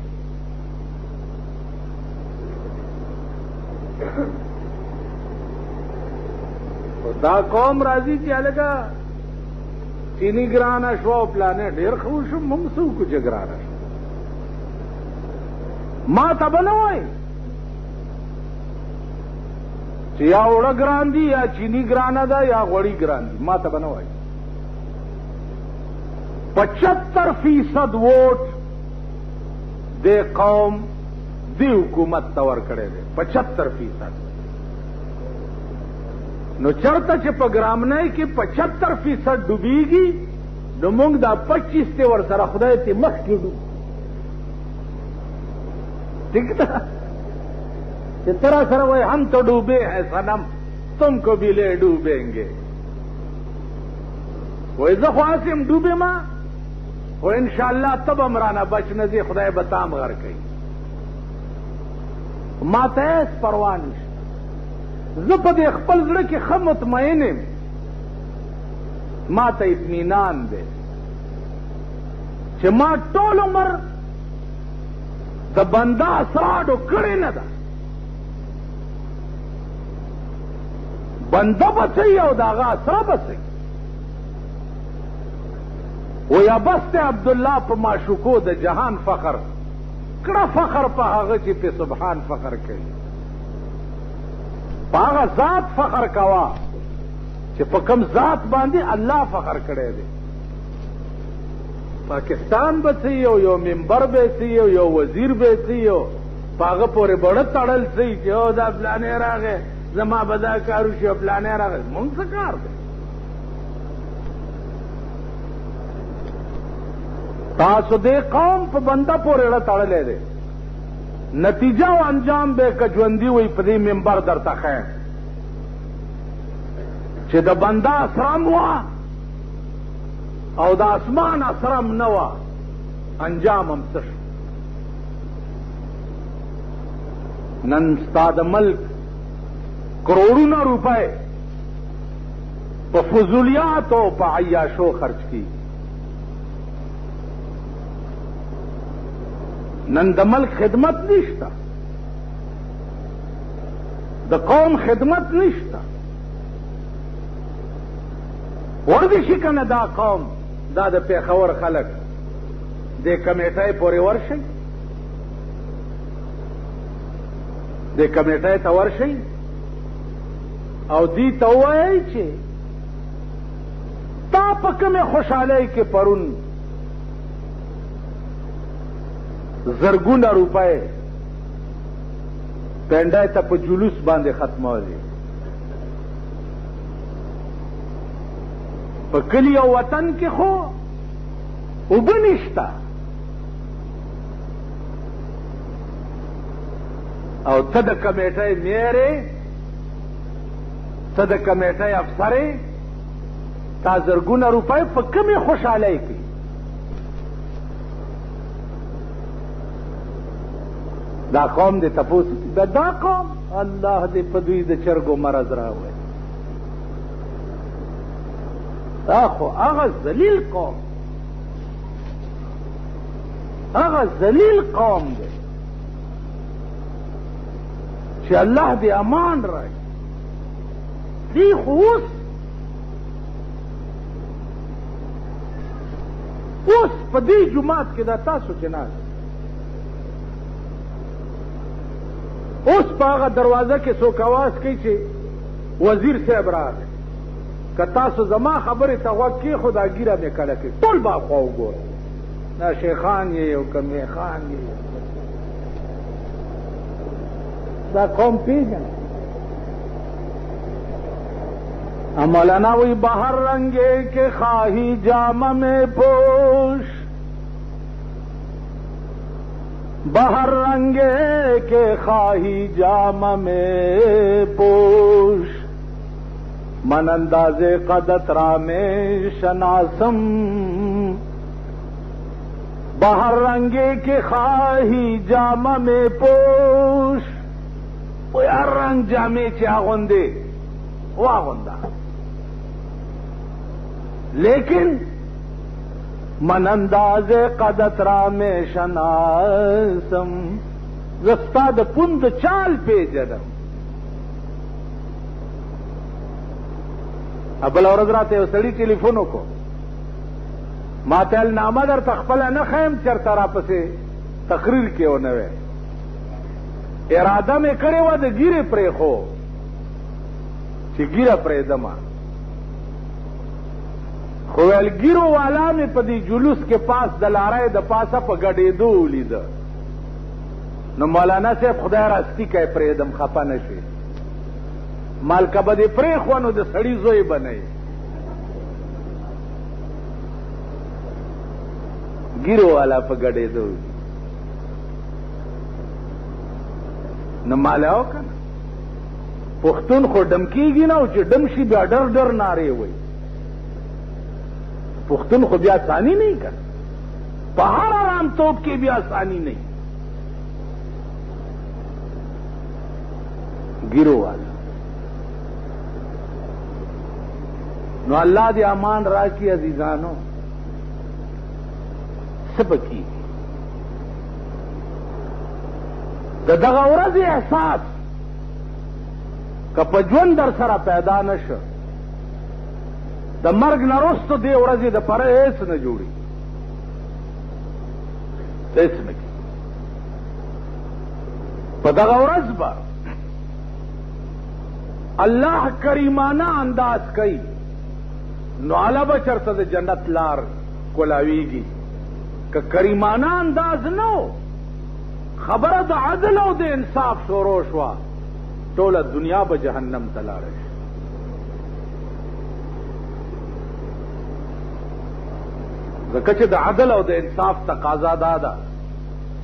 دا قوم راځي چې هلکه چینی ګرانه شوه او پلانې ډېر ښه وشو موږ څه وکړو چې ګرانه شو ما ته به نه وایي چې یا اوړه ګران دي یا چینی ګرانه ده یا غوړي ګران دي ما ته به نه وایي 75% ووټ د قوم دی حکومت ته ورکړی دی 75% نو چرته چې په ګرامنۍ کې 75% ډوبېږي نو موږ دا 25 ته ورسره خدای ته مخکې ډوب ٹھیک ہے کہ طرح سر وہ ہم تو ڈوبے ہیں صنم تم کو بھی لے ڈوبیں گے وہ زخواصم ڈوبے ماں وہ انشاءاللہ تب امرانا بچ نزی خدای بتام غر کئی ما تیس پروانش زپد اخپل زڑے کی خم مطمئنم ما تا اطمینان دے چھ ما ټول عمر د بندا اسراډو کړی نه ده بنده بچی او داغه اسرا بچی و یا بست عبدالله په معشوقو د جهان فخر کړه فخر په هغه چې په سبحان فخر کوي، په هغه ذات فخر کوا چې په کوم ذات باندې الله فخر کړی دی. پاکستان به څه یو منبر به څه یو وزیر به څه په هغه پورې بړه تړل څه چې او دا پلانې راغی زما به دا کار وشي او پلانې راغی. مونږ څه کار دی؟ تاسو دې قوم په بنده پورې اړه تړلی دی، نتیجه او انجام به که ژوندي وي په دې منبر درته ښیم چې د بنده اسرم وه او د اسمان اسرم نه وه، انجام هم څه شو. نن ستا د ملک کروڑونه روپۍ په فضولیاتو او په عیاشو خرچ کی. نن د ملک خدمت نشته، د قوم خدمت نشته. وردی شي کنه دا قوم دا د پیښور خلک دې کمیټۍ پورې ورشي، دې کمیټۍ ته ورشي او دې ته ووایئ چې تا په کومې خوشحالۍ کې پرون زرګونه روپۍ پنډای ته په جلوس باندې ختمولې، په کلي او وطن کې خو اوبه نشته او ته د کمیټۍ میرې، ته د کمیټۍ افسرې، تا زرګونه روپۍ په کومې خوشحالۍ کې. دا قوم دې تپوس دا قوم الله دې په دوی د چرګو مرض راوړي. دا خو هغه ذلیل قوم، هغه ذلیل قوم دی چې الله دې امان راکړي. دی خو اوس په دې جومات کې دا تاسو چې ناست اوس په هغه دروازه کې څوک اواز کوي چې وزیر صاحب راغی، که تاسو زما خبرې ته غوږ کېښود دا ږیره مې کله کوي، ټول به خوا وګورئ دا شیخان یې او که میخان یې. دا قوم پیژنه. مولانا وی بہر رنگے کے خواہی جام میں پوش، بہر رنگے کے خواہی جام میں پوش، من انداز قدترا میں شناسم، بہر رنگے کے خواہی جام میں پوش. وہ ہر رنگ جامے چاغندے واغندا، لیکن من انداز قدترا میں شناسم، رستا د پند چال پیجنم. ابل ورځ راته یو سړي ټلیفون وکړو، ما ته نامه درته خپله نه ښیم چېرته راپسې تقریر کې ونه وی، اراده مې کړې وه د ږیرې پرېښو چې ږیره پرېږدمه، خو ویل ږیرو والا مې په دې جلوس کې پاس د لارۍ د پاسه په ګډېدو ولیده. نو مولانا صاحب خدای راستي کوي پرېږدم خفه نه شي، مالکه به دې پرېښوه نو د سړي زوی به نه یې. ږیرو والا په ګډېدو نو ماله وکړه. پښتون خو ډم کېږي نه او چې ډم شي بیا ډر ډر نارې وایي. پښتون خو بیا ثاني نه کړ، په هر آرام توپ کې بیا ثاني نه. ګیرو والا نو الله دې امان راکړي عزیزانو. څه پکې د دغه ورځې احساس که په ژوند در سره پیدا نشه، د مرګ نه وروسته دې ورځې دپاره هېڅ نه جوړي، هېڅ نه کېږي. په دغه ورځ به الله کریمانه انداز کوي نو علا به چرته د جنت لار کولاویږي. که کریمانه انداز نو خبره د عدل او د انصاف شروع شوه ټوله دنیا به جهنم ته لاړه شي. ځکه چې د عدل او د انصاف تقاضا دا ده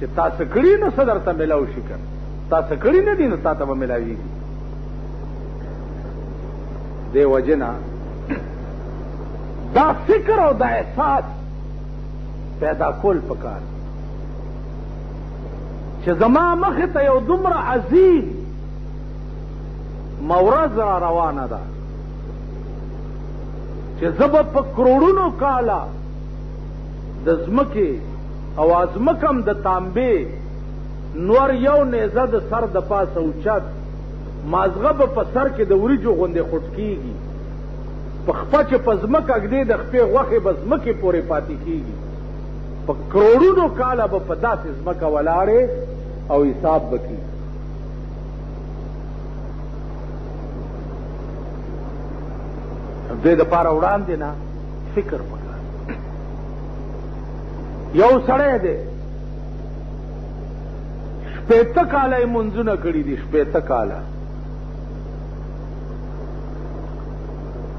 چې تاسو کړي نو څه درته میلاو شي که تاسو کړي نه دي نو تا ته به میلاویږي. دې وجې نه دا فکر او دا احساس پیدا کول پکار چې زما مخې ته یو دومره عظیم مورز را روانه ده چې زه به په کروڑونو کاله د ځمکې او ازمکم د تانبې نور یو نیزه د سر د پاسه اوچت مازغه به په سر کې د وریجو غوندې خوټ کېږي په خپه چې په ځمکه ږدې د خپې غوښې به ځمکې پورې پاتې کېږي په کروڑونو کاله به په داسې ځمکه ولاړې او حساب به کېږي. دې دپاره وړاندې نه فکر پکار. یو سړی دی 80 کاله یې منځونه کړي دي 80 کاله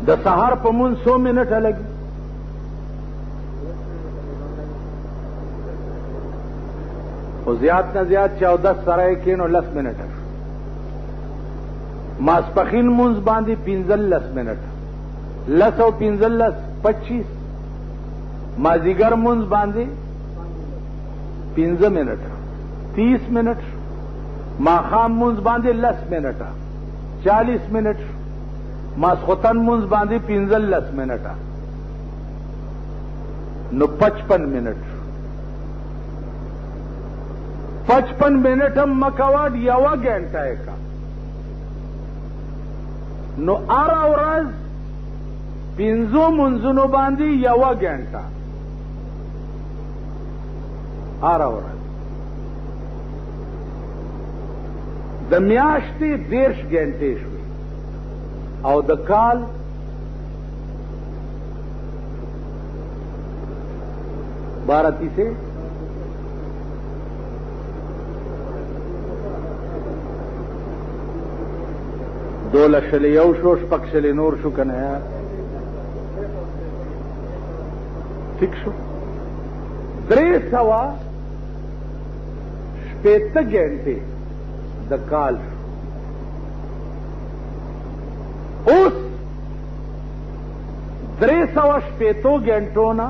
د سهار په مونځ 100 منټه لګي خو زیات نه زیات 14 سره یې کښېنو 10 منټه ماسپښین مونځ باندې 15 منټه 10 او 15 25 مازدیګر مونځ باندې 15 منټه 30 منٹ ماخام منز باندې 10 منټه 40 منٹ ماسخوتن منز باندې 15 منټه نو 55 منٹ 55 منٹ هم مکواد یو غنټه کا نو ار اورز 15 منزونو باندې یو غنټه ار اورز د میاشتې 10 غنټې شوې او د کال 12 سے 12 یو شو شپږ نور شو کنه یار ٹھیک شو 300 غنټې د کال اوس 360 غنټو نه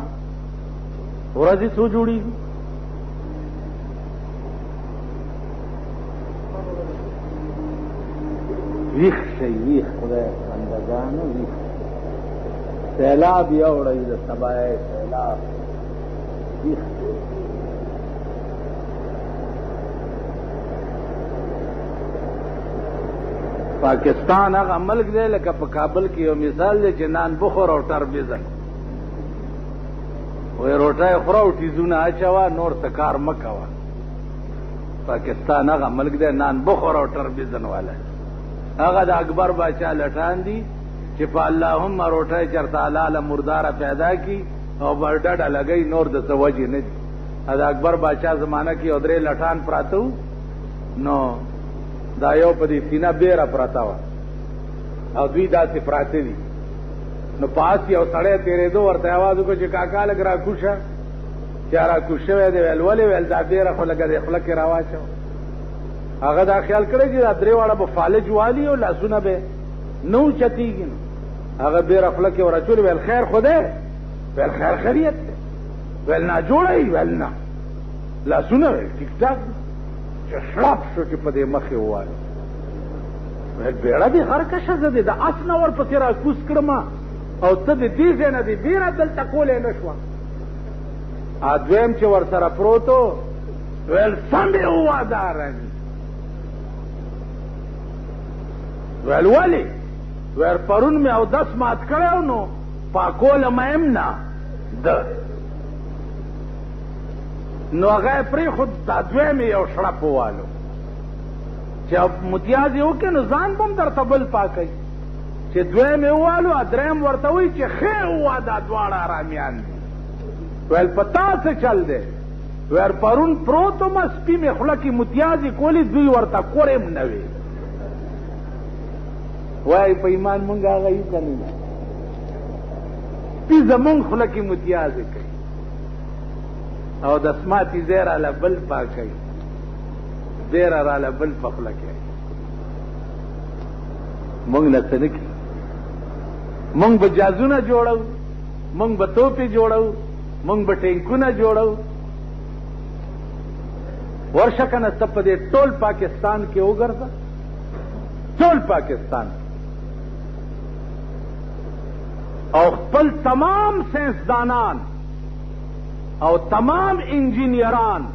ورځې څو جوړېږي ویښ شئ ویښ خدای بندګانو ویښ سیلاب یوړی د سبای سیلاب ویښ پاکستان هغه ملک دی لکه په کابل کې یو مثال دی چې نان بخور او ټربیزن وی روټۍ خوره او ټیزونه اچوه نور ته کار مه کوه. پاکستان هغه ملک دی نان بخور او ټربیزن والا هغه د اکبر باچا لټان دي چې په اللهم روټۍ چرته حلاله مرداره پیدا کی او برډډه لګی نور د څه وجې نه دي. د اکبر باچا زمانه کې او درې لټان پراته وو نو دا یو په دې سینه بیره پراته وه او دوی داسې پراته دي نو پاس یو سړی تېرېدو ورته آواز وکړو چې کاکا لږ راکوشه چې راکوش شوی دی ویل ولې ویل دا بیره خو لږه د خوله کې راواچوه. هغه دا خیال کړی چې دا درې واړه به فالج والي او لاسونه به نه اوچتېږي نو هغه بیره خوله کې ورچولې ویل خیر خو دی ویل خیر خیریت دی ویل ناجوړه یې ویل نه لاسونه ویل ټیک ټاک چې شړپ شو چې په دې مخې ووایي ویل بیړه دې غرکشه زه دې د اس نه ورپسې راکوس کړم او ته د دې ځای نه دې بیره دلته کولی نه شوه. دویم چې ورسره پروت و ویل سمې ووادارني ویل ولې ویل پرون مې اودس مات کړی نو پاکوله میم نه ده نو هغه یې پرېښود دا دویم یې یو شړپ ووالو چې متیازې وکړې نو ځان به هم درته بل پاکوي چې دویم یې ووالو دریم ورته وایي چې ښې ووه دا دواړه ارامیان دي ویل په تا څه چل دی ویل پرون پروت ومه سپي مې خوله کې متیازې کولې دوی ورته کورې هم نه وې وایي په ایمان مونږ هغه یو که نه سپي زمونږ خوله کې متیازې کوي او د سماتي ځای راله بل پاکوي ډېره راله بل په خوله کوي مونږ نه څه نه کړي مونږ به جازونه جوړو مونږ به توپې جوړو مونږ به ټینکونه جوړو ورشه که نه ته په دې ټول پاکستان کې وګرځه ټول پاکستان او خپل تمام ساینسدانان او تمام انجینیران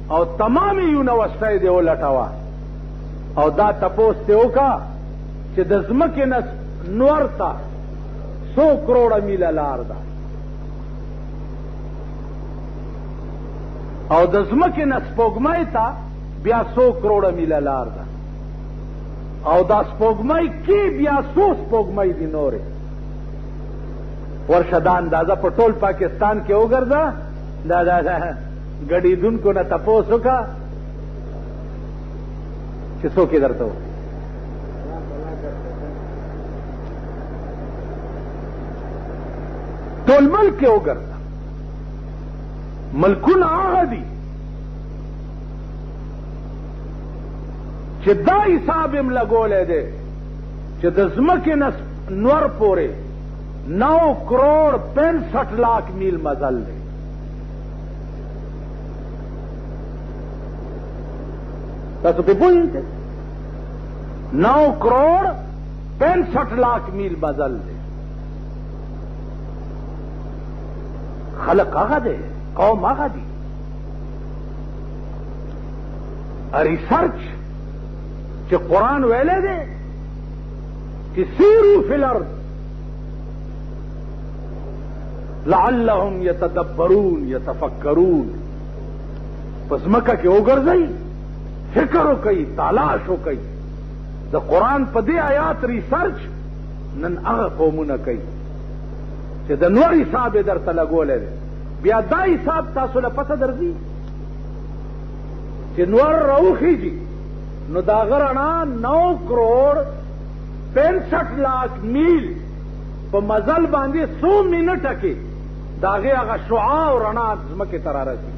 او تمام یونیورسټۍ دې ولټوه او دا تپوس ته وکړه چې د ځمکې نه نور ته 100 کروڑه میله لار ده او د ځمکې نه سپوږمۍ ته بیا 100 کروڑه میله لار ده او دا سپوږمۍ کې بیا 100 سپوږمۍ دي نورې ورشه دا اندازه په ټول پاکستان کې وګرځه دا ګډېدونکو نه تپوس وکړه چې څوک یې درته وکړي ټول ملک کې وګرځه ملکونه هغه دي چې دا حساب هم لګولی دی چې د ځمکې نه نور پورې 9 کروڑ 65 لاکھ میل مزل دی تاسو پہ پوهیږئ 9 کروڑ 65 لاکھ میل مزل دی خلق هغه دی قوم هغه دی ریسرچ چې قرآن ویلی دی چې سیرو فی الارض لعلهم یتدبرون یتفکرون پس مکه کې وګرځئ فکر وکئ تلاش وکئ د قرآن په دې آیات ریسرچ نن هغه قومونه کوي چې د نور حساب یې درته لګولی دی بیا دا حساب تاسو له پته درځي چې نور راوخیږي نو د هغه رڼا 9 کروڑ 65 لاکھ میل په مزل باندې 100 منټه کې د هغې هغه شعاع او رڼا ځمکې ته رارسي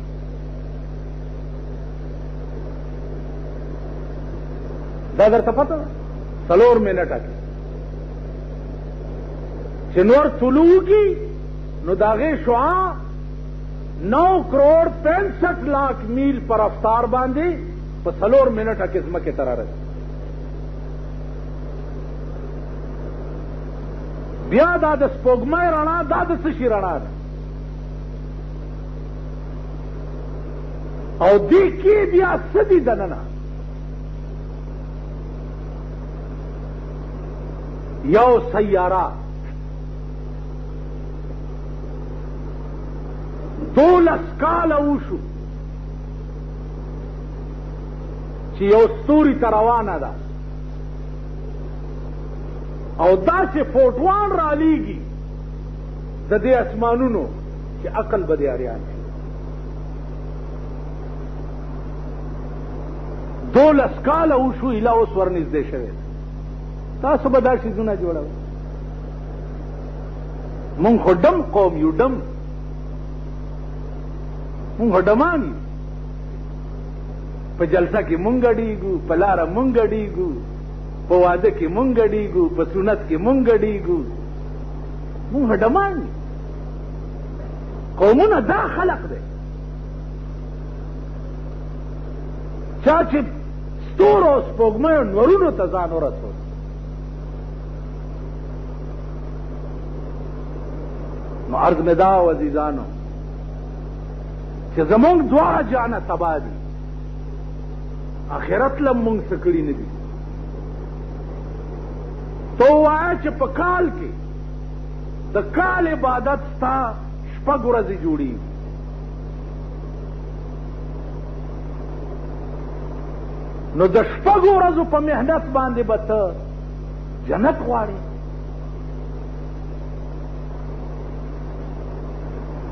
دا درته پته ده 4 منټه کې چې نور طلوع وکړي نو د هغې شعاع 9 کروڑ 65 لاکھ میل پر رفتار باندې په 4 منټه کې ځمکې ته رارسي بیا دا د سپوږمۍ رڼا دا د څه شي رڼا ده او دې کې بیا څه دي دننه یو سیاره 12 کاله وشو چې یو ستوري ته روانه ده او داسې فوټوان رالیږي د دې اسمانونو چې عقل به دې اریان شي 12 کاله وشو ایله اوس ورنږدې شوې تاسو به دا شیزونه جوړوئ مونږ خو ډم قوم یو ډم مونږ خو ډمان یو په جلسه کې مونږ ګډېږو په لاره مونږ ګډېږو په واده کې مونږ ګډېږو په سنت کې مونږ ګډېږو مونږ خو ډمان یو قومونه دا خلق دی چا چې ستورو او سپوږمیو نورونو ته ځان ورسول نو عرض مې دا و عزیزانو چې زمونږ دواړه جانه تباه دي آخرت له مونږ څه کړي نه دي تو ووایه چې په کال کې د کال عبادت ستا 6 ورځې جوړېږي نو د شپږو ورځو په محنت باندې به ته جنت غواړې.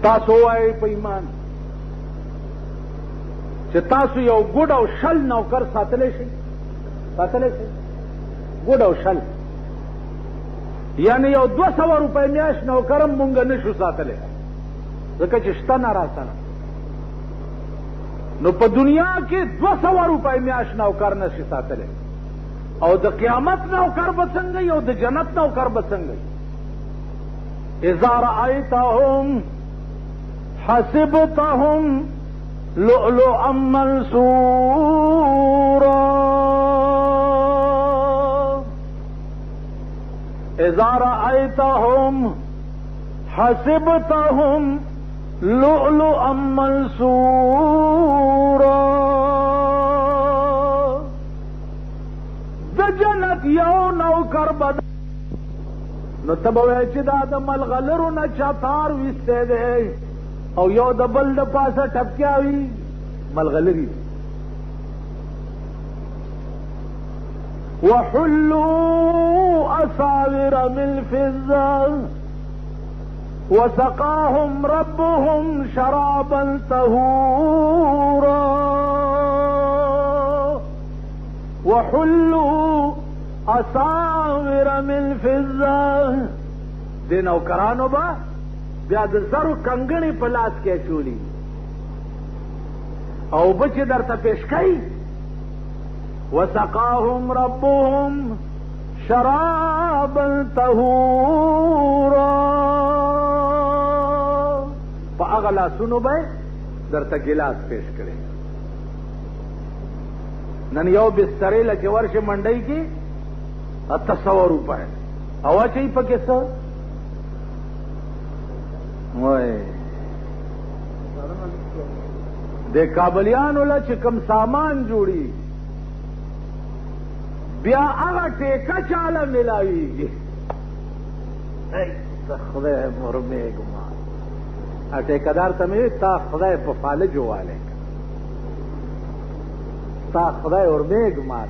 تاسو وایئ په ایمان چې تاسو یو ګوډ او شل نوکر ساتلی شئ؟ ساتلی شئ؟ ګوډ او شل یعنی یو 200 روپۍ میاشت نوکر هم مونږ نشو ساتلی، ځکه چې شته نه راسره. نو په دنیا کې 200 روپۍ میاشت نوکر نشي ساتلی، او د قیامت نوکر به څنګه او د جنت نوکر به څنګه؟ اذا رأیتهم حسبتهم لؤلؤا منثورا اذا رأيتهم حسبتهم لؤلؤا منثورا د جنت یو نوکر بد نو ته به وایې چې دا د ملغلرو نه چا تار ویستی دی او یو د بل د پاسه ټپکیاوي ملغلري. وحلوا أساور من فضة وسقاهم ربهم شرابا طهورا وحلوا أساور من فضة دې نوکرانو به بیا د زرو کنګڼې په لاس کې اچولي او به چې درته پیش کوي وسقاهم ربهم شرابا طهورا په هغه لاسونو به درته ګلاس پیش کړي. نن یو بسترې لکه ورشه منډۍ کې 800 روپۍ او اچوي پکې څه وای د کابلیانو له چې کوم سامان جوړي بیا هغه ټیکه چاله ملاویږي. خدای مرمیږما ټیکهدار ته مې تا خدای په فالجو والی تا خدای ورمیږما